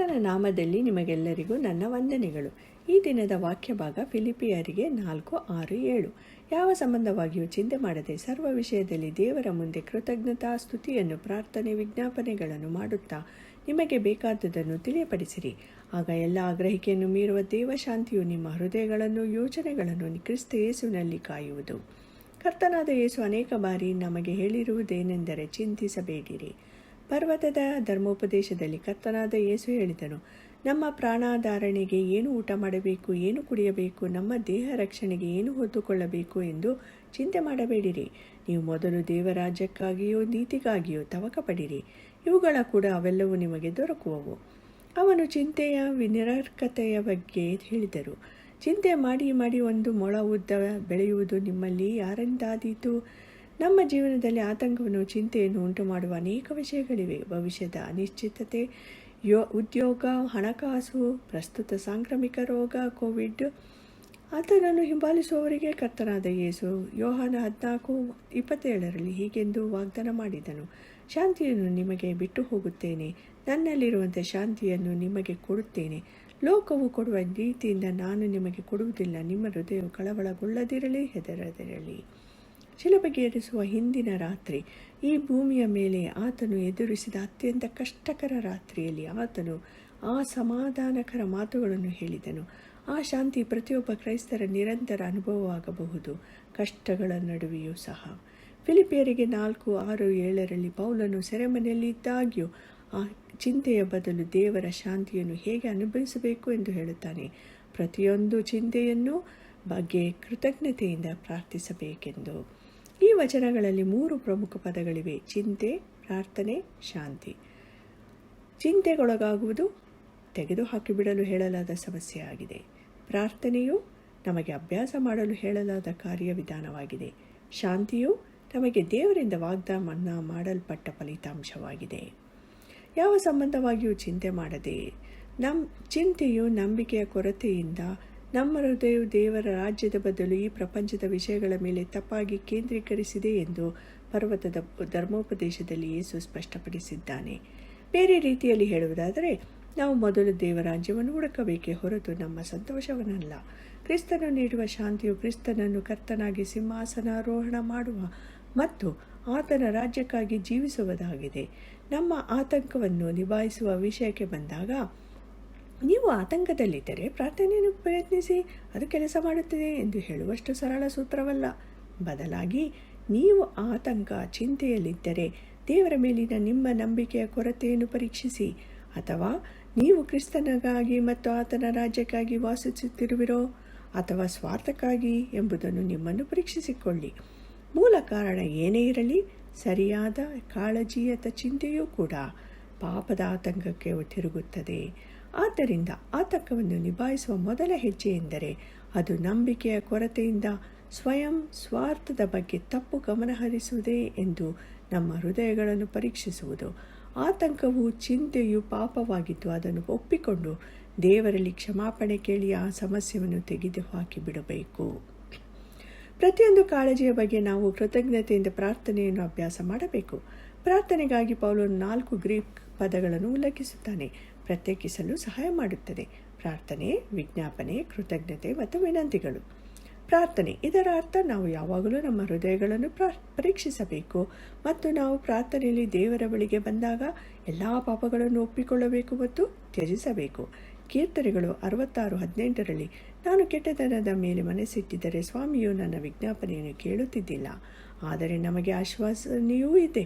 ಕರ್ತನ ನಾಮದಲ್ಲಿ ನಿಮಗೆಲ್ಲರಿಗೂ ನನ್ನ ವಂದನೆಗಳು. ಈ ದಿನದ ವಾಕ್ಯ ಭಾಗ ಫಿಲಿಪಿಯರಿಗೆ 4:6-7. ಯಾವ ಸಂಬಂಧವಾಗಿಯೂ ಚಿಂತೆ ಮಾಡದೆ ಸರ್ವ ವಿಷಯದಲ್ಲಿ ದೇವರ ಮುಂದೆ ಕೃತಜ್ಞತಾ ಸ್ತುತಿಯನ್ನು ಪ್ರಾರ್ಥನೆ ವಿಜ್ಞಾಪನೆಗಳನ್ನು ಮಾಡುತ್ತಾ ನಿಮಗೆ ಬೇಕಾದುದನ್ನು ತಿಳಿಯಪಡಿಸಿರಿ. ಆಗ ಎಲ್ಲ ಗ್ರಹಿಕೆಯನ್ನು ಮೀರುವ ದೇವಶಾಂತಿಯು ನಿಮ್ಮ ಹೃದಯಗಳನ್ನು ಯೋಚನೆಗಳನ್ನು ಕ್ರಿಸ್ತ ಯೇಸುವಿನಲ್ಲಿ ಕಾಯುವುದು. ಕರ್ತನಾದ ಯೇಸು ಅನೇಕ ಬಾರಿ ನಮಗೆ ಹೇಳಿರುವುದೇನೆಂದರೆ, ಚಿಂತಿಸಬೇಡಿರಿ. ಪರ್ವತದ ಧರ್ಮೋಪದೇಶದಲ್ಲಿ ಕರ್ತನಾದ ಯೇಸು ಹೇಳಿದನು, ನಮ್ಮ ಪ್ರಾಣಾಧಾರಣೆಗೆ ಏನು ಊಟ ಮಾಡಬೇಕು, ಏನು ಕುಡಿಯಬೇಕು, ನಮ್ಮ ದೇಹ ರಕ್ಷಣೆಗೆ ಏನು ಹೊತ್ತುಕೊಳ್ಳಬೇಕು ಎಂದು ಚಿಂತೆ ಮಾಡಬೇಡಿರಿ. ನೀವು ಮೊದಲು ದೇವರಾಜ್ಯಕ್ಕಾಗಿಯೋ ನೀತಿಗಾಗಿಯೋ ತವಕ ಪಡಿರಿ, ಇವುಗಳ ಕೂಡ ಅವೆಲ್ಲವೂ ನಿಮಗೆ ದೊರಕುವವು. ಅವನು ಚಿಂತೆಯ ನಿರರ್ಥಕತೆಯ ಬಗ್ಗೆ ಹೇಳಿದರು. ಚಿಂತೆ ಮಾಡಿ ಮಾಡಿ ಒಂದು ಮೊಳ ಉದ್ದ ಬೆಳೆಯುವುದು ನಿಮ್ಮಲ್ಲಿ ಯಾರಿಂದಾದೀತು? ನಮ್ಮ ಜೀವನದಲ್ಲಿ ಆತಂಕವನ್ನು ಚಿಂತೆಯನ್ನು ಉಂಟು ಮಾಡುವ ಅನೇಕ ವಿಷಯಗಳಿವೆ. ಭವಿಷ್ಯದ ಅನಿಶ್ಚಿತತೆ, ಉದ್ಯೋಗ, ಹಣಕಾಸು, ಪ್ರಸ್ತುತ ಸಾಂಕ್ರಾಮಿಕ ರೋಗ ಕೋವಿಡ್. ಆತನನ್ನು ಹಿಂಬಾಲಿಸುವವರಿಗೆ ಕರ್ತನಾದ ಯೇಸು ಯೋಹಾನ 14:27 ಹೀಗೆಂದು ವಾಗ್ದಾನ ಮಾಡಿದನು, ಶಾಂತಿಯನ್ನು ನಿಮಗೆ ಬಿಟ್ಟು ಹೋಗುತ್ತೇನೆ, ನನ್ನಲ್ಲಿರುವಂಥ ಶಾಂತಿಯನ್ನು ನಿಮಗೆ ಕೊಡುತ್ತೇನೆ. ಲೋಕವು ಕೊಡುವ ರೀತಿಯಿಂದ ನಾನು ನಿಮಗೆ ಕೊಡುವುದಿಲ್ಲ. ನಿಮ್ಮ ಹೃದಯವು ಕಳವಳಗೊಳ್ಳದಿರಲಿ, ಹೆದರದಿರಲಿ. ಶಿಲುಬೆಗೇರಿಸುವ ಹಿಂದಿನ ರಾತ್ರಿ ಈ ಭೂಮಿಯ ಮೇಲೆ ಆತನು ಎದುರಿಸಿದ ಅತ್ಯಂತ ಕಷ್ಟಕರ ರಾತ್ರಿಯಲ್ಲಿ ಆತನು ಆ ಸಮಾಧಾನಕರ ಮಾತುಗಳನ್ನು ಹೇಳಿದನು. ಆ ಶಾಂತಿ ಪ್ರತಿಯೊಬ್ಬ ಕ್ರೈಸ್ತರ ನಿರಂತರ ಅನುಭವವಾಗಬಹುದು, ಕಷ್ಟಗಳ ನಡುವೆಯೂ ಸಹ. ಫಿಲಿಪಿಯರಿಗೆ 4:6-7 ಪೌಲನು ಸೆರೆಮನೆಯಲ್ಲಿ ಇದ್ದಾಗ್ಯೂ ಆ ಚಿಂತೆಯ ಬದಲು ದೇವರ ಶಾಂತಿಯನ್ನು ಹೇಗೆ ಅನುಭವಿಸಬೇಕು ಎಂದು ಹೇಳುತ್ತಾನೆ. ಪ್ರತಿಯೊಂದು ಚಿಂತೆಯನ್ನು ಬಗ್ಗೆ ಕೃತಜ್ಞತೆಯಿಂದ ಪ್ರಾರ್ಥಿಸಬೇಕೆಂದು. ಈ ವಚನಗಳಲ್ಲಿ 3 ಪ್ರಮುಖ ಪದಗಳಿವೆ: ಚಿಂತೆ, ಪ್ರಾರ್ಥನೆ, ಶಾಂತಿ. ಚಿಂತೆಗೊಳಗಾಗುವುದು ತೆಗೆದುಹಾಕಿಬಿಡಲು ಹೇಳಲಾದ ಸಮಸ್ಯೆಯಾಗಿದೆ. ಪ್ರಾರ್ಥನೆಯು ನಮಗೆ ಅಭ್ಯಾಸ ಮಾಡಲು ಹೇಳಲಾದ ಕಾರ್ಯವಿಧಾನವಾಗಿದೆ. ಶಾಂತಿಯು ನಮಗೆ ದೇವರಿಂದ ವಾಗ್ದಾನ ಮಾಡಲ್ಪಟ್ಟ ಫಲಿತಾಂಶವಾಗಿದೆ. ಯಾವ ಸಂಬಂಧವಾಗಿಯೂ ಚಿಂತೆ ಮಾಡದೆ. ಚಿಂತೆಯು ನಂಬಿಕೆಯ ಕೊರತೆಯಿಂದ ನಮ್ಮ ಹೃದಯವು ದೇವರ ರಾಜ್ಯದ ಬದಲು ಈ ಪ್ರಪಂಚದ ವಿಷಯಗಳ ಮೇಲೆ ತಪ್ಪಾಗಿ ಕೇಂದ್ರೀಕರಿಸಿದೆ ಎಂದು ಪರ್ವತದ ಧರ್ಮೋಪದೇಶದಲ್ಲಿ ಯೇಸು ಸ್ಪಷ್ಟಪಡಿಸಿದ್ದಾನೆ. ಬೇರೆ ರೀತಿಯಲ್ಲಿ ಹೇಳುವುದಾದರೆ, ನಾವು ಮೊದಲು ದೇವರಾಜ್ಯವನ್ನು ಹುಡುಕಬೇಕೇ ಹೊರತು ನಮ್ಮ ಸಂತೋಷವನ್ನಲ್ಲ. ಕ್ರಿಸ್ತನು ನೀಡುವ ಶಾಂತಿಯು ಕ್ರಿಸ್ತನನ್ನು ಕರ್ತನಾಗಿ ಸಿಂಹಾಸನಾರೋಹಣ ಮಾಡುವ ಮತ್ತು ಆತನ ರಾಜ್ಯಕ್ಕಾಗಿ ಜೀವಿಸುವುದಾಗಿದೆ. ನಮ್ಮ ಆತಂಕವನ್ನು ನಿಭಾಯಿಸುವ ವಿಷಯಕ್ಕೆ ಬಂದಾಗ, ನೀವು ಆತಂಕದಲ್ಲಿದ್ದರೆ ಪ್ರಾರ್ಥನೆಯನ್ನು ಪ್ರಯತ್ನಿಸಿ, ಅದು ಕೆಲಸ ಮಾಡುತ್ತದೆ ಎಂದು ಹೇಳುವಷ್ಟು ಸರಳ ಸೂತ್ರವಲ್ಲ. ಬದಲಾಗಿ ನೀವು ಆತಂಕ ಚಿಂತೆಯಲ್ಲಿದ್ದರೆ ದೇವರ ಮೇಲಿನ ನಿಮ್ಮ ನಂಬಿಕೆಯ ಕೊರತೆಯನ್ನು ಪರೀಕ್ಷಿಸಿ. ಅಥವಾ ನೀವು ಕ್ರಿಸ್ತನಿಗಾಗಿ ಮತ್ತು ಆತನ ರಾಜ್ಯಕ್ಕಾಗಿ ವಾಸಿಸುತ್ತಿರುವಿರೋ ಅಥವಾ ಸ್ವಾರ್ಥಕ್ಕಾಗಿ ಎಂಬುದನ್ನು ನಿಮ್ಮನ್ನು ಪರೀಕ್ಷಿಸಿಕೊಳ್ಳಿ. ಮೂಲ ಕಾರಣ ಏನೇ ಇರಲಿ, ಸರಿಯಾದ ಕಾಳಜಿ ಅಥವಾ ಚಿಂತೆಯೂ ಕೂಡ ಪಾಪದ ಆತಂಕಕ್ಕೆ ತಿರುಗುತ್ತದೆ. ಆದ್ದರಿಂದ ಆತಂಕವನ್ನು ನಿಭಾಯಿಸುವ ಮೊದಲ ಹೆಜ್ಜೆ ಎಂದರೆ ಅದು ನಂಬಿಕೆಯ ಕೊರತೆಯಿಂದ ಸ್ವಯಂ ಸ್ವಾರ್ಥದ ಬಗ್ಗೆ ತಪ್ಪು ಗಮನಹರಿಸುವುದೇ ಎಂದು ನಮ್ಮ ಹೃದಯಗಳನ್ನು ಪರೀಕ್ಷಿಸುವುದು. ಆತಂಕವು ಚಿಂತೆಯು ಪಾಪವಾಗಿದ್ದು ಅದನ್ನು ಒಪ್ಪಿಕೊಂಡು ದೇವರಲ್ಲಿ ಕ್ಷಮಾಪಣೆ ಕೇಳಿ ಆ ಸಮಸ್ಯೆಯನ್ನು ತೆಗೆದುಹಾಕಿ ಬಿಡಬೇಕು. ಪ್ರತಿಯೊಂದು ಕಾಳಜಿಯ ಬಗ್ಗೆ ನಾವು ಕೃತಜ್ಞತೆಯಿಂದ ಪ್ರಾರ್ಥನೆಯನ್ನು ಅಭ್ಯಾಸ ಮಾಡಬೇಕು. ಪ್ರಾರ್ಥನೆಗಾಗಿ ಪೌಲನು 4 ಗ್ರೀಕ್ ಪದಗಳನ್ನು ಉಲ್ಲೇಖಿಸುತ್ತಾನೆ. ಪ್ರತ್ಯೇಕಿಸಲು ಸಹಾಯ ಮಾಡುತ್ತದೆ: ಪ್ರಾರ್ಥನೆ, ವಿಜ್ಞಾಪನೆ, ಕೃತಜ್ಞತೆ ಮತ್ತು ವಿನಂತಿಗಳು. ಪ್ರಾರ್ಥನೆ, ಇದರ ಅರ್ಥ ನಾವು ಯಾವಾಗಲೂ ನಮ್ಮ ಹೃದಯಗಳನ್ನು ಪರೀಕ್ಷಿಸಬೇಕು ಮತ್ತು ನಾವು ಪ್ರಾರ್ಥನೆಯಲ್ಲಿ ದೇವರ ಬಳಿಗೆ ಬಂದಾಗ ಎಲ್ಲ ಪಾಪಗಳನ್ನು ಒಪ್ಪಿಕೊಳ್ಳಬೇಕು ಮತ್ತು ತ್ಯಜಿಸಬೇಕು. ಕೀರ್ತನೆಗಳು 66:18 ನಾನು ಕೆಟ್ಟತನದ ಮೇಲೆ ಮನಸ್ಸಿಟ್ಟಿದ್ದರೆ ಸ್ವಾಮಿಯು ನನ್ನ ವಿಜ್ಞಾಪನೆಯನ್ನು ಕೇಳುತ್ತಿದ್ದಿಲ್ಲ, ಆದರೆ ನಮಗೆ ಆಶ್ವಾಸನೆಯೂ ಇದೆ.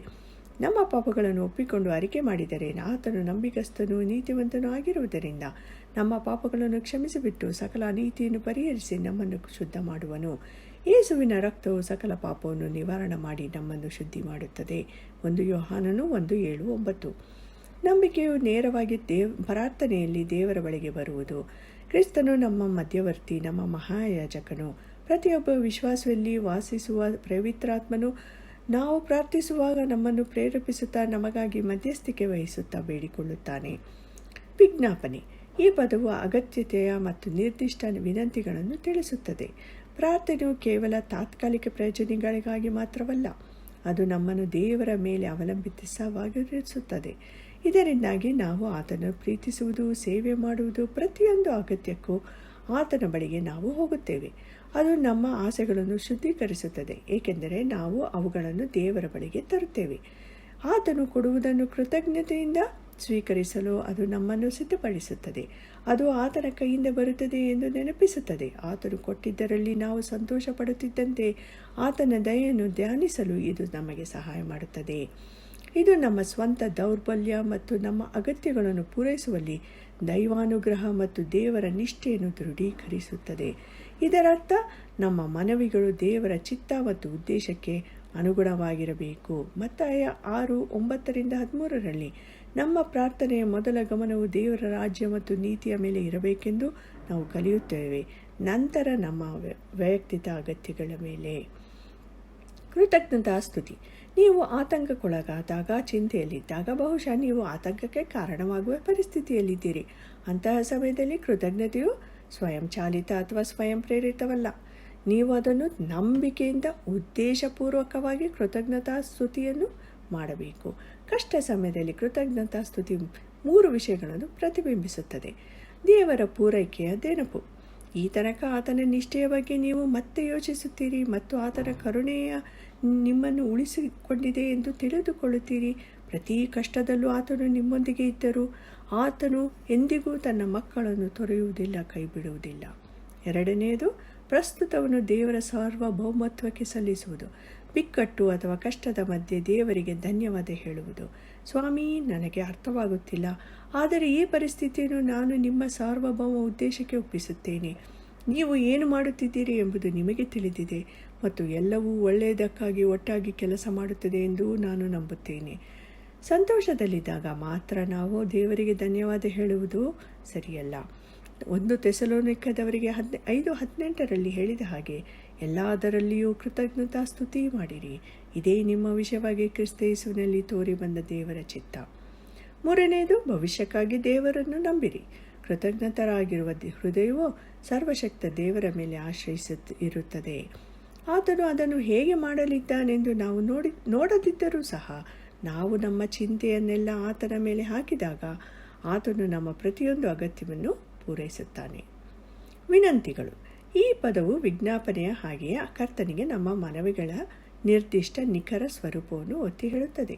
ನಮ್ಮ ಪಾಪಗಳನ್ನು ಒಪ್ಪಿಕೊಂಡು ಅರಿಕೆ ಮಾಡಿದರೆ ಆತನು ನಂಬಿಗಸ್ತನೂ ನೀತಿವಂತನೂ ಆಗಿರುವುದರಿಂದ ನಮ್ಮ ಪಾಪಗಳನ್ನು ಕ್ಷಮಿಸಿಬಿಟ್ಟು ಸಕಲ ಅನೀತಿಯನ್ನು ಪರಿಹರಿಸಿ ನಮ್ಮನ್ನು ಶುದ್ಧ ಮಾಡುವನು. ಯೇಸುವಿನ ರಕ್ತವು ಸಕಲ ಪಾಪವನ್ನು ನಿವಾರಣೆ ಮಾಡಿ ನಮ್ಮನ್ನು ಶುದ್ಧಿ ಮಾಡುತ್ತದೆ. 1 ಯೋಹಾನನು 1:7-9. ನಂಬಿಕೆಯು ನೇರವಾಗಿ ಪ್ರಾರ್ಥನೆಯಲ್ಲಿ ದೇವರ ಬಳಿಗೆ ಬರುವುದು. ಕ್ರಿಸ್ತನು ನಮ್ಮ ಮಧ್ಯವರ್ತಿ, ನಮ್ಮ ಮಹಾಯಾಜಕನು. ಪ್ರತಿಯೊಬ್ಬ ವಿಶ್ವಾಸದಲ್ಲಿ ವಾಸಿಸುವ ಪವಿತ್ರಾತ್ಮನು ನಾವು ಪ್ರಾರ್ಥಿಸುವಾಗ ನಮ್ಮನ್ನು ಪ್ರೇರೇಪಿಸುತ್ತಾ ನಮಗಾಗಿ ಮಧ್ಯಸ್ಥಿಕೆ ವಹಿಸುತ್ತಾ ಬೇಡಿಕೊಳ್ಳುತ್ತಾನೆ. ವಿಜ್ಞಾಪನೆ, ಈ ಪದವು ಅಗತ್ಯತೆಯ ಮತ್ತು ನಿರ್ದಿಷ್ಟ ವಿನಂತಿಗಳನ್ನು ತಿಳಿಸುತ್ತದೆ. ಪ್ರಾರ್ಥನೆಯು ಕೇವಲ ತಾತ್ಕಾಲಿಕ ಪ್ರಯೋಜನಗಳಿಗಾಗಿ ಮಾತ್ರವಲ್ಲ, ಅದು ನಮ್ಮನ್ನು ದೇವರ ಮೇಲೆ ಅವಲಂಬಿತವಾಗಿರಿಸುತ್ತದೆ. ಇದರಿಂದಾಗಿ ನಾವು ಆತನನ್ನು ಪ್ರೀತಿಸುವುದು, ಸೇವೆ ಮಾಡುವುದು, ಪ್ರತಿಯೊಂದು ಅಗತ್ಯಕ್ಕೂ ಆತನ ಬಳಿಗೆ ನಾವು ಹೋಗುತ್ತೇವೆ. ಅದು ನಮ್ಮ ಆಸೆಗಳನ್ನು ಶುದ್ಧೀಕರಿಸುತ್ತದೆ, ಏಕೆಂದರೆ ನಾವು ಅವುಗಳನ್ನು ದೇವರ ಬಳಿಗೆ ತರುತ್ತೇವೆ. ಆತನು ಕೊಡುವುದನ್ನು ಕೃತಜ್ಞತೆಯಿಂದ ಸ್ವೀಕರಿಸಲು ಅದು ನಮ್ಮನ್ನು ಸಿದ್ಧಪಡಿಸುತ್ತದೆ. ಅದು ಆತನ ಕೈಯಿಂದ ಬರುತ್ತದೆ ಎಂದು ನೆನಪಿಸುತ್ತದೆ. ಆತನು ಕೊಟ್ಟಿದ್ದರಲ್ಲಿ ನಾವು ಸಂತೋಷ ಪಡುತ್ತಿದ್ದಂತೆ ಆತನ ದಯೆಯನ್ನು ಧ್ಯಾನಿಸಲು ಇದು ನಮಗೆ ಸಹಾಯ ಮಾಡುತ್ತದೆ. ಇದು ನಮ್ಮ ಸ್ವಂತ ದೌರ್ಬಲ್ಯ ಮತ್ತು ನಮ್ಮ ಅಗತ್ಯಗಳನ್ನು ಪೂರೈಸುವಲ್ಲಿ ದೈವಾನುಗ್ರಹ ಮತ್ತು ದೇವರ ನಿಷ್ಠೆಯನ್ನು ದೃಢೀಕರಿಸುತ್ತದೆ. ಇದರರ್ಥ ನಮ್ಮ ಮನವಿಗಳು ದೇವರ ಚಿತ್ತ ಮತ್ತು ಉದ್ದೇಶಕ್ಕೆ ಅನುಗುಣವಾಗಿರಬೇಕು. ಮತ್ತಾಯ 6:9-13 ನಮ್ಮ ಪ್ರಾರ್ಥನೆಯ ಮೊದಲ ಗಮನವು ದೇವರ ರಾಜ್ಯ ಮತ್ತು ನೀತಿಯ ಮೇಲೆ ಇರಬೇಕೆಂದು ನಾವು ಕಲಿಯುತ್ತೇವೆ, ನಂತರ ನಮ್ಮ ವೈಯಕ್ತಿಕ ಅಗತ್ಯಗಳ ಮೇಲೆ. ಕೃತಜ್ಞತಾ ಸ್ತುತಿ. ನೀವು ಆತಂಕಕ್ಕೊಳಗಾದಾಗ, ಚಿಂತೆಯಲ್ಲಿದ್ದಾಗ, ಬಹುಶಃ ನೀವು ಆತಂಕಕ್ಕೆ ಕಾರಣವಾಗುವ ಪರಿಸ್ಥಿತಿಯಲ್ಲಿದ್ದೀರಿ. ಅಂತಹ ಸಮಯದಲ್ಲಿ ಕೃತಜ್ಞತೆಯು ಸ್ವಯಂಚಾಲಿತ ಅಥವಾ ಸ್ವಯಂ ಪ್ರೇರಿತವಲ್ಲ. ನೀವು ಅದನ್ನು ನಂಬಿಕೆಯಿಂದ ಉದ್ದೇಶಪೂರ್ವಕವಾಗಿ ಕೃತಜ್ಞತಾ ಸ್ತುತಿಯನ್ನು ಮಾಡಬೇಕು. ಕಷ್ಟ ಸಮಯದಲ್ಲಿ ಕೃತಜ್ಞತಾ ಸ್ತುತಿ 3 ವಿಷಯಗಳನ್ನು ಪ್ರತಿಬಿಂಬಿಸುತ್ತದೆ. ದೇವರ ಪೂರೈಕೆಯ ನೆನಪು. ಈ ತನಕ ಆತನ ನಿಷ್ಠೆಯ ಬಗ್ಗೆ ನೀವು ಮತ್ತೆ ಯೋಚಿಸುತ್ತೀರಿ ಮತ್ತು ಆತನ ಕರುಣೆಯ ನಿಮ್ಮನ್ನು ಉಳಿಸಿಕೊಂಡಿದೆ ಎಂದು ತಿಳಿದುಕೊಳ್ಳುತ್ತೀರಿ. ಪ್ರತಿ ಕಷ್ಟದಲ್ಲೂ ಆತನು ನಿಮ್ಮೊಂದಿಗೆ ಇದ್ದರೂ ಆತನು ಎಂದಿಗೂ ತನ್ನ ಮಕ್ಕಳನ್ನು ತೊರೆಯುವುದಿಲ್ಲ, ಕೈಬಿಡುವುದಿಲ್ಲ. 2ನೇದು, ಪ್ರಸ್ತುತವನ್ನು ದೇವರ ಸಾರ್ವಭೌಮತ್ವಕ್ಕೆ ಸಲ್ಲಿಸುವುದು. ಬಿಕ್ಕಟ್ಟು ಅಥವಾ ಕಷ್ಟದ ಮಧ್ಯೆ ದೇವರಿಗೆ ಧನ್ಯವಾದ ಹೇಳುವುದು. ಸ್ವಾಮಿ, ನನಗೆ ಅರ್ಥವಾಗುತ್ತಿಲ್ಲ, ಆದರೆ ಈ ಪರಿಸ್ಥಿತಿಯನ್ನು ನಾನು ನಿಮ್ಮ ಸಾರ್ವಭೌಮ ಉದ್ದೇಶಕ್ಕೆ ಒಪ್ಪಿಸುತ್ತೇನೆ. ನೀವು ಏನು ಮಾಡುತ್ತಿದ್ದೀರಿ ಎಂಬುದು ನಿಮಗೆ ತಿಳಿದಿದೆ ಮತ್ತು ಎಲ್ಲವೂ ಒಳ್ಳೆಯದಕ್ಕಾಗಿ ಒಟ್ಟಾಗಿ ಕೆಲಸ ಮಾಡುತ್ತದೆ ಎಂದು ನಾನು ನಂಬುತ್ತೇನೆ. ಸಂತೋಷದಲ್ಲಿದ್ದಾಗ ಮಾತ್ರ ನಾವು ದೇವರಿಗೆ ಧನ್ಯವಾದ ಹೇಳುವುದು ಸರಿಯಲ್ಲ. 1 ಥೆಸಲೋನಿಕದವರಿಗೆ 5:18 ಹೇಳಿದ ಹಾಗೆ ಎಲ್ಲದರಲ್ಲಿಯೂ ಕೃತಜ್ಞತಾ ಸ್ತುತಿ ಮಾಡಿರಿ. ಇದೇ ನಿಮ್ಮ ವಿಷಯವಾಗಿ ಕ್ರಿಸ್ತ ಯೇಸುವಿನಲ್ಲಿ ತೋರಿ ಬಂದ ದೇವರ ಚಿತ್ತ. 3ನೇದು, ಭವಿಷ್ಯಕ್ಕಾಗಿ ದೇವರನ್ನು ನಂಬಿರಿ. ಕೃತಜ್ಞತರಾಗಿರುವ ಹೃದಯವು ಸರ್ವಶಕ್ತ ದೇವರ ಮೇಲೆ ಇರುತ್ತದೆ. ಆತನು ಅದನ್ನು ಹೇಗೆ ಮಾಡಲಿದ್ದಾನೆಂದು ನಾವು ನೋಡದಿದ್ದರೂ ಸಹ ನಾವು ನಮ್ಮ ಚಿಂತೆಯನ್ನೆಲ್ಲ ಆತನ ಮೇಲೆ ಹಾಕಿದಾಗ ಆತನು ನಮ್ಮ ಪ್ರತಿಯೊಂದು ಅಗತ್ಯವನ್ನು ಪೂರೈಸುತ್ತಾನೆ. ವಿನಂತಿಗಳು. ಈ ಪದವು ವಿಜ್ಞಾಪನೆಯ ಹಾಗೆಯೇ ಕರ್ತನಿಗೆ ನಮ್ಮ ಮನವಿಗಳ ನಿರ್ದಿಷ್ಟ ನಿಖರ ಸ್ವರೂಪವನ್ನು ಒತ್ತಿ ಹೇಳುತ್ತದೆ.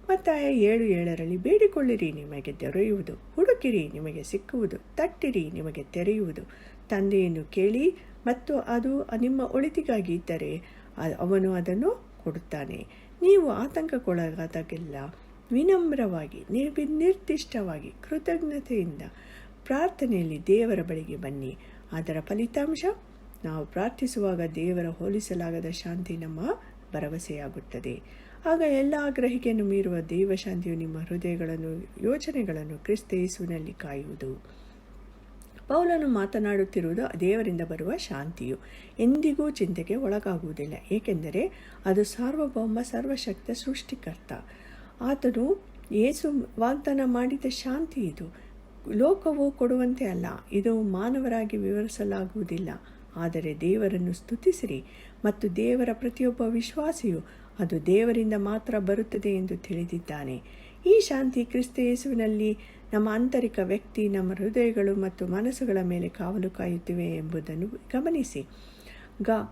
ಮತ್ತಾಯ 7:7 ಬೇಡಿಕೊಳ್ಳಿರಿ, ನಿಮಗೆ ದೊರೆಯುವುದು, ಹುಡುಕಿರಿ, ನಿಮಗೆ ಸಿಕ್ಕುವುದು, ತಟ್ಟಿರಿ, ನಿಮಗೆ ತೆರೆಯುವುದು. ತಂದೆಯನ್ನು ಕೇಳಿ ಮತ್ತು ಅದು ನಿಮ್ಮ ಒಳಿತಿಗಾಗಿ ಇದ್ದರೆ ಅವನು ಅದನ್ನು ಕೊಡುತ್ತಾನೆ. ನೀವು ಆತಂಕಕ್ಕೊಳಗಾದಾಗೆಲ್ಲ ವಿನಮ್ರವಾಗಿ, ನಿರ್ದಿಷ್ಟವಾಗಿ, ಕೃತಜ್ಞತೆಯಿಂದ ಪ್ರಾರ್ಥನೆಯಲ್ಲಿ ದೇವರ ಬಳಿಗೆ ಬನ್ನಿ. ಅದರ ಫಲಿತಾಂಶ ನಾವು ಪ್ರಾರ್ಥಿಸುವಾಗ ದೇವರ ಹೋಲಿಸಲಾಗದ ಶಾಂತಿ ನಮ್ಮ ಭರವಸೆಯಾಗುತ್ತದೆ. ಆಗ ಎಲ್ಲ ಗ್ರಹಿಕೆಯನ್ನು ಮೀರುವ ದೇವಶಾಂತಿಯು ನಿಮ್ಮ ಹೃದಯಗಳನ್ನು, ಯೋಚನೆಗಳನ್ನು ಕ್ರಿಸ್ತ ಯೇಸುವಿನಲ್ಲಿ ಕಾಯುವುದು. ಪೌಲನು ಮಾತನಾಡುತ್ತಿರುವುದು ದೇವರಿಂದ ಬರುವ ಶಾಂತಿಯು ಎಂದಿಗೂ ಚಿಂತೆಗೆ ಒಳಗಾಗುವುದಿಲ್ಲ, ಏಕೆಂದರೆ ಅದು ಸಾರ್ವಭೌಮ ಸರ್ವಶಕ್ತ ಸೃಷ್ಟಿಕರ್ತ. ಆತನು ಯೇಸು ವಾಗ್ದಾನ ಮಾಡಿದ ಶಾಂತಿ ಇದು. ಲೋಕವು ಕೊಡುವಂತೆ ಅಲ್ಲ, ಇದು ಮಾನವರಾಗಿ ವಿವರಿಸಲಾಗುವುದಿಲ್ಲ. ಆದರೆ ದೇವರನ್ನು ಸ್ತುತಿಸಿರಿ ಮತ್ತು ದೇವರ ಪ್ರತಿಯೊಬ್ಬ ವಿಶ್ವಾಸಿಯು ಅದು ದೇವರಿಂದ ಮಾತ್ರ ಬರುತ್ತದೆ ಎಂದು ತಿಳಿದಿದ್ದಾನೆ. ಈ ಶಾಂತಿ ಕ್ರಿಸ್ತ ಯೇಸುವಿನಲ್ಲಿ ನಮ್ಮ ಆಂತರಿಕ ವ್ಯಕ್ತಿ, ನಮ್ಮ ಹೃದಯಗಳು ಮತ್ತು ಮನಸ್ಸುಗಳ ಮೇಲೆ ಕಾವಲು ಕಾಯುತ್ತಿವೆ ಎಂಬುದನ್ನು ಗಮನಿಸಿ.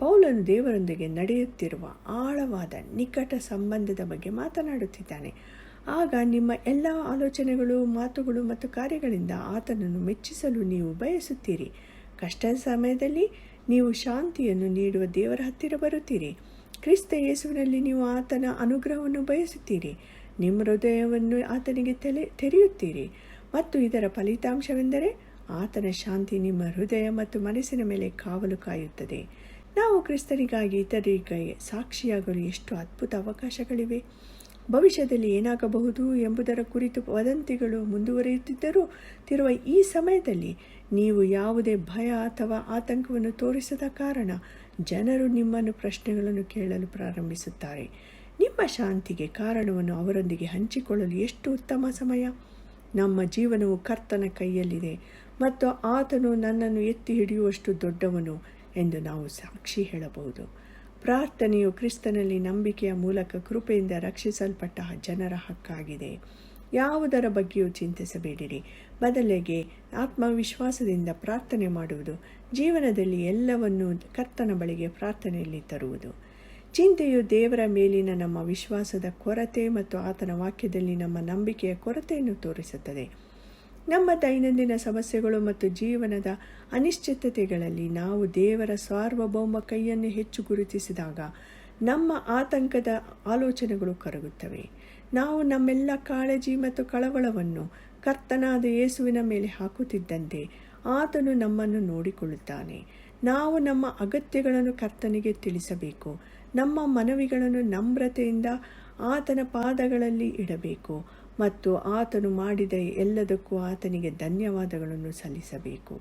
ಪೌಲನು ದೇವರೊಂದಿಗೆ ನಡೆಯುತ್ತಿರುವ ಆಳವಾದ ನಿಕಟ ಸಂಬಂಧದ ಬಗ್ಗೆ ಮಾತನಾಡುತ್ತಿದ್ದಾನೆ. ಆಗ ನಿಮ್ಮ ಎಲ್ಲ ಆಲೋಚನೆಗಳು, ಮಾತುಗಳು ಮತ್ತು ಕಾರ್ಯಗಳಿಂದ ಆತನನ್ನು ಮೆಚ್ಚಿಸಲು ನೀವು ಬಯಸುತ್ತೀರಿ. ಕಷ್ಟದ ಸಮಯದಲ್ಲಿ ನೀವು ಶಾಂತಿಯನ್ನು ನೀಡುವ ದೇವರ ಹತ್ತಿರ ಬರುತ್ತೀರಿ. ಕ್ರಿಸ್ತ ಯೇಸುವಿನಲ್ಲಿ ನೀವು ಆತನ ಅನುಗ್ರಹವನ್ನು ಬಯಸುತ್ತೀರಿ. ನಿಮ್ಮ ಹೃದಯವನ್ನು ಆತನಿಗೆ ತೆರೆಯುತ್ತೀರಿ ಮತ್ತು ಇದರ ಫಲಿತಾಂಶವೆಂದರೆ ಆತನ ಶಾಂತಿ ನಿಮ್ಮ ಹೃದಯ ಮತ್ತು ಮನಸ್ಸಿನ ಮೇಲೆ ಕಾವಲು ಕಾಯುತ್ತದೆ. ನಾವು ಕ್ರಿಸ್ತನಿಗಾಗಿ ಇತರರಿಗೆ ಸಾಕ್ಷಿಯಾಗಲು ಎಷ್ಟು ಅದ್ಭುತ ಅವಕಾಶಗಳಿವೆ. ಭವಿಷ್ಯದಲ್ಲಿ ಏನಾಗಬಹುದು ಎಂಬುದರ ಕುರಿತು ವದಂತಿಗಳು ಮುಂದುವರಿಯುತ್ತಿದ್ದರೂ ಈ ಸಮಯದಲ್ಲಿ ನೀವು ಯಾವುದೇ ಭಯ ಅಥವಾ ಆತಂಕವನ್ನು ತೋರಿಸದ ಕಾರಣ ಜನರು ನಿಮ್ಮನ್ನು ಪ್ರಶ್ನೆಗಳನ್ನು ಕೇಳಲು ಪ್ರಾರಂಭಿಸುತ್ತಾರೆ. ನಿಮ್ಮ ಶಾಂತಿಗೆ ಕಾರಣವನ್ನು ಅವರೊಂದಿಗೆ ಹಂಚಿಕೊಳ್ಳಲು ಎಷ್ಟು ಉತ್ತಮ ಸಮಯ. ನಮ್ಮ ಜೀವನವು ಕರ್ತನ ಕೈಯಲ್ಲಿದೆ ಮತ್ತು ಆತನು ನನ್ನನ್ನು ಎತ್ತಿ ಹಿಡಿಯುವಷ್ಟು ದೊಡ್ಡವನು ಎಂದು ನಾವು ಸಾಕ್ಷಿ ಹೇಳಬಹುದು. ಪ್ರಾರ್ಥನೆಯು ಕ್ರಿಸ್ತನಲ್ಲಿ ನಂಬಿಕೆಯ ಮೂಲಕ ಕೃಪೆಯಿಂದ ರಕ್ಷಿಸಲ್ಪಟ್ಟ ಜನರ ಹಕ್ಕಾಗಿದೆ. ಯಾವುದರ ಬಗ್ಗೆಯೂ ಚಿಂತಿಸಬೇಡಿರಿ. ಬದಲಿಗೆ ಆತ್ಮವಿಶ್ವಾಸದಿಂದ ಪ್ರಾರ್ಥನೆ ಮಾಡುವುದು, ಜೀವನದಲ್ಲಿ ಎಲ್ಲವನ್ನೂ ಕರ್ತನ ಬಳಿಗೆ ಪ್ರಾರ್ಥನೆಯಲ್ಲಿ ತರುವುದು. ಚಿಂತೆಯು ದೇವರ ಮೇಲಿನ ನಮ್ಮ ವಿಶ್ವಾಸದ ಕೊರತೆ ಮತ್ತು ಆತನ ವಾಕ್ಯದಲ್ಲಿ ನಮ್ಮ ನಂಬಿಕೆಯ ಕೊರತೆಯನ್ನು ತೋರಿಸುತ್ತದೆ. ನಮ್ಮ ದೈನಂದಿನ ಸಮಸ್ಯೆಗಳು ಮತ್ತು ಜೀವನದ ಅನಿಶ್ಚಿತತೆಗಳಲ್ಲಿ ನಾವು ದೇವರ ಸಾರ್ವಭೌಮ ಕೈಯನ್ನು ಹೆಚ್ಚು ಗುರುತಿಸಿದಾಗ ನಮ್ಮ ಆತಂಕದ ಆಲೋಚನೆಗಳು ಕರಗುತ್ತವೆ. ನಾವು ನಮ್ಮೆಲ್ಲ ಕಾಳಜಿ ಮತ್ತು ಕಳವಳವನ್ನು ಕರ್ತನಾದ ಯೇಸುವಿನ ಮೇಲೆ ಹಾಕುತ್ತಿದ್ದಂತೆ ಆತನು ನಮ್ಮನ್ನು ನೋಡಿಕೊಳ್ಳುತ್ತಾನೆ. ನಾವು ನಮ್ಮ ಅಗತ್ಯಗಳನ್ನು ಕರ್ತನಿಗೆ ತಿಳಿಸಬೇಕು. ನಮ್ಮ ಮನವಿಗಳನ್ನು ನಮ್ರತೆಯಿಂದ ಆತನ ಪಾದಗಳಲ್ಲಿ ಇಡಬೇಕು ಮತ್ತು ಆತನು ಮಾಡಿದ ಎಲ್ಲದಕ್ಕೂ ಆತನಿಗೆ ಧನ್ಯವಾದಗಳನ್ನು ಸಲ್ಲಿಸಬೇಕು.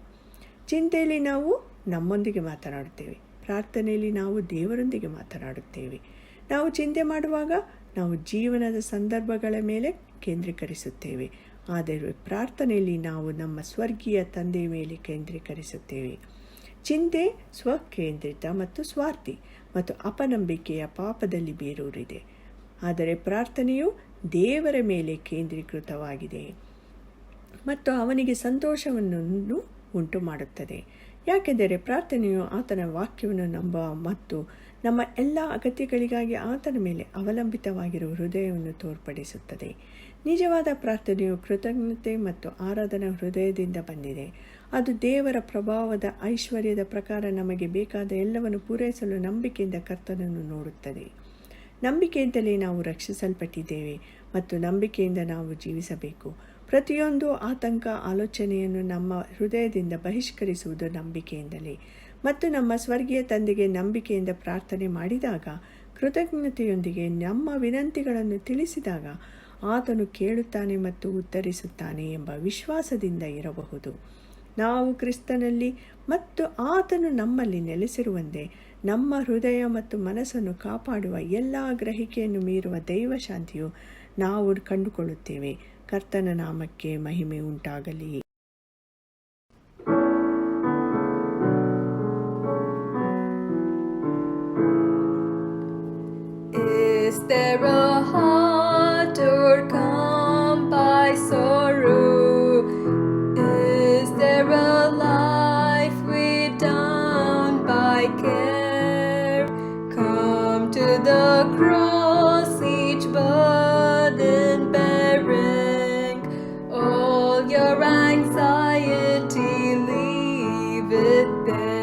ಚಿಂತೆಯಲ್ಲಿ ನಾವು ನಮ್ಮೊಂದಿಗೆ ಮಾತನಾಡುತ್ತೇವೆ, ಪ್ರಾರ್ಥನೆಯಲ್ಲಿ ನಾವು ದೇವರೊಂದಿಗೆ ಮಾತನಾಡುತ್ತೇವೆ. ನಾವು ಚಿಂತೆ ಮಾಡುವಾಗ ನಾವು ಜೀವನದ ಸಂದರ್ಭಗಳ ಮೇಲೆ ಕೇಂದ್ರೀಕರಿಸುತ್ತೇವೆ, ಆದರೆ ಪ್ರಾರ್ಥನೆಯಲ್ಲಿ ನಾವು ನಮ್ಮ ಸ್ವರ್ಗೀಯ ತಂದೆಯ ಮೇಲೆ ಕೇಂದ್ರೀಕರಿಸುತ್ತೇವೆ. ಚಿಂತೆ ಸ್ವಕೇಂದ್ರಿತ ಮತ್ತು ಸ್ವಾರ್ಥಿ ಮತ್ತು ಅಪನಂಬಿಕೆಯ ಪಾಪದಲ್ಲಿ ಬೇರೂರಿದೆ, ಆದರೆ ಪ್ರಾರ್ಥನೆಯು ದೇವರ ಮೇಲೆ ಕೇಂದ್ರೀಕೃತವಾಗಿದೆ ಮತ್ತು ಅವನಿಗೆ ಸಂತೋಷವನ್ನು ಉಂಟು ಮಾಡುತ್ತದೆ. ಯಾಕೆಂದರೆ ಪ್ರಾರ್ಥನೆಯು ಆತನ ವಾಕ್ಯವನ್ನು ನಂಬುವ ಮತ್ತು ನಮ್ಮ ಎಲ್ಲ ಅಗತ್ಯಗಳಿಗಾಗಿ ಆತನ ಮೇಲೆ ಅವಲಂಬಿತವಾಗಿರುವ ಹೃದಯವನ್ನು ತೋರ್ಪಡಿಸುತ್ತದೆ. ನಿಜವಾದ ಪ್ರಾರ್ಥನೆಯು ಕೃತಜ್ಞತೆ ಮತ್ತು ಆರಾಧನಾ ಹೃದಯದಿಂದ ಬಂದಿದೆ. ಅದು ದೇವರ ಪ್ರಭಾವದ ಐಶ್ವರ್ಯದ ಪ್ರಕಾರ ನಮಗೆ ಬೇಕಾದ ಎಲ್ಲವನ್ನು ಪೂರೈಸಲು ನಂಬಿಕೆಯಿಂದ ಕರ್ತನನ್ನು ನೋಡುತ್ತದೆ. ನಂಬಿಕೆಯಿಂದಲೇ ನಾವು ರಕ್ಷಿಸಲ್ಪಟ್ಟಿದ್ದೇವೆ ಮತ್ತು ನಂಬಿಕೆಯಿಂದ ನಾವು ಜೀವಿಸಬೇಕು. ಪ್ರತಿಯೊಂದು ಆತಂಕ ಆಲೋಚನೆಯನ್ನು ನಮ್ಮ ಹೃದಯದಿಂದ ಬಹಿಷ್ಕರಿಸುವುದು ನಂಬಿಕೆಯಿಂದಲೇ ಮತ್ತು ನಮ್ಮ ಸ್ವರ್ಗೀಯ ತಂದೆಗೆ ನಂಬಿಕೆಯಿಂದ ಪ್ರಾರ್ಥನೆ ಮಾಡಿದಾಗ, ಕೃತಜ್ಞತೆಯೊಂದಿಗೆ ನಮ್ಮ ವಿನಂತಿಗಳನ್ನು ತಿಳಿಸಿದಾಗ ಆತನು ಕೇಳುತ್ತಾನೆ ಮತ್ತು ಉತ್ತರಿಸುತ್ತಾನೆ ಎಂಬ ವಿಶ್ವಾಸದಿಂದ ಇರಬಹುದು. ನಾವು ಕ್ರಿಸ್ತನಲ್ಲಿ ಮತ್ತು ಆತನು ನಮ್ಮಲ್ಲಿ ನೆಲೆಸಿರುವಂತೆ ನಮ್ಮ ಹೃದಯ ಮತ್ತು ಮನಸ್ಸನ್ನು ಕಾಪಾಡುವ ಎಲ್ಲ ಗ್ರಹಿಕೆಯನ್ನು ಮೀರುವ ದೈವ ಶಾಂತಿಯು ನಾವು ಕಂಡುಕೊಳ್ಳುತ್ತೇವೆ. ಕರ್ತನ ನಾಮಕ್ಕೆ ಮಹಿಮೆ ಉಂಟಾಗಲಿ. Is there a heart overcome by sorrow? Is there a life weighed down by care? Come to the cross, each burden bearing, all your anxiety leave it there.